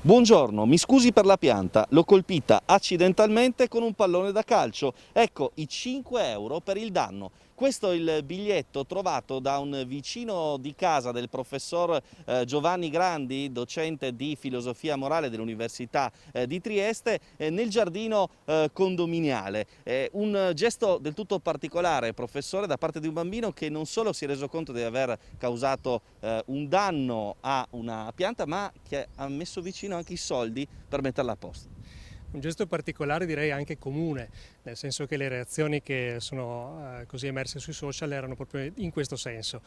Buongiorno, mi scusi per la pianta, l'ho colpita accidentalmente con un pallone da calcio. Ecco i 5 euro per il danno. Questo è il biglietto trovato da un vicino di casa del professor Giovanni Grandi, docente di filosofia morale dell'Università di Trieste, nel giardino condominiale. Un gesto del tutto particolare, professore, da parte di un bambino che non solo si è reso conto di aver causato un danno a una pianta, ma che ha messo vicino anche i soldi per metterla a posto. Un gesto particolare, direi anche comune, nel senso che le reazioni che sono così emerse sui social erano proprio in questo senso.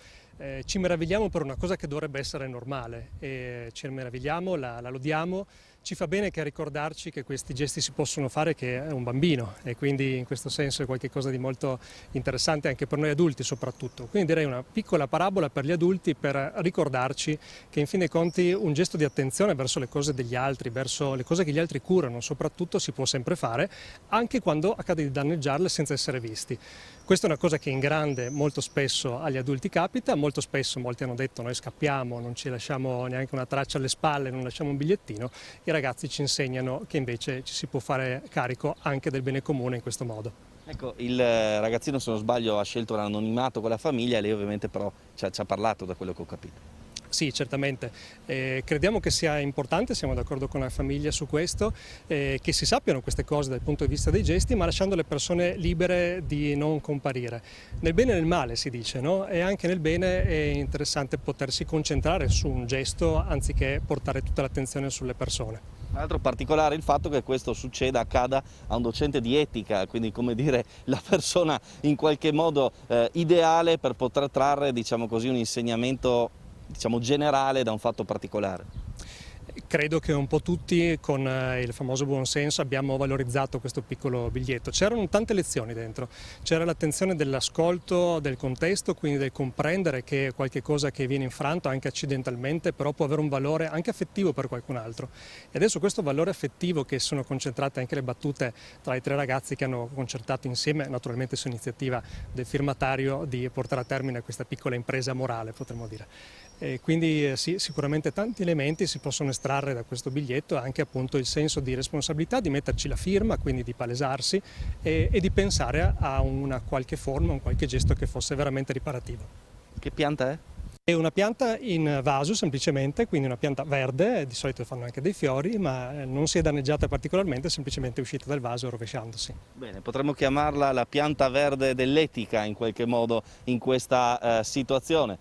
Ci meravigliamo per una cosa che dovrebbe essere normale, e ci meravigliamo, la lodiamo, ci fa bene che a ricordarci che questi gesti si possono fare, che è un bambino, e quindi in questo senso è qualcosa di molto interessante anche per noi adulti soprattutto. Quindi direi una piccola parabola per gli adulti per ricordarci che in fin dei conti un gesto di attenzione verso le cose degli altri, verso le cose che gli altri curano soprattutto, si può sempre fare, anche quando accade di danneggiarle senza essere visti. Questa è una cosa che in grande molto spesso agli adulti capita, molto spesso molti hanno detto noi scappiamo, non ci lasciamo neanche una traccia alle spalle, non lasciamo un bigliettino. I ragazzi ci insegnano che invece ci si può fare carico anche del bene comune in questo modo. Ecco, il ragazzino, se non sbaglio, ha scelto l'anonimato con la famiglia, lei ovviamente però ci ha parlato, da quello che ho capito. Sì, certamente. Crediamo che sia importante, siamo d'accordo con la famiglia su questo, che si sappiano queste cose dal punto di vista dei gesti, ma lasciando le persone libere di non comparire. Nel bene e nel male si dice, no? E anche nel bene è interessante potersi concentrare su un gesto anziché portare tutta l'attenzione sulle persone. Tra l'altro particolare il fatto che questo succeda, accada a un docente di etica, quindi come dire la persona in qualche modo ideale per poter trarre, diciamo così, un insegnamento, diciamo, generale da un fatto particolare. Credo che un po' tutti con il famoso buonsenso abbiamo valorizzato questo piccolo biglietto. C'erano tante lezioni dentro, c'era l'attenzione dell'ascolto, del contesto, quindi del comprendere che qualche cosa che viene infranto anche accidentalmente però può avere un valore anche affettivo per qualcun altro. E adesso questo valore affettivo, che sono concentrate anche le battute tra i tre ragazzi che hanno concertato insieme, naturalmente su iniziativa del firmatario, di portare a termine questa piccola impresa morale, potremmo dire. E quindi sì, sicuramente tanti elementi si possono estrarre da questo biglietto, anche appunto il senso di responsabilità, di metterci la firma, quindi di palesarsi e di pensare a una qualche forma, un qualche gesto che fosse veramente riparativo. Che pianta è? È una pianta in vaso semplicemente, quindi una pianta verde, di solito fanno anche dei fiori, ma non si è danneggiata particolarmente, è semplicemente uscita dal vaso rovesciandosi. Bene, potremmo chiamarla la pianta verde dell'etica in qualche modo in questa situazione.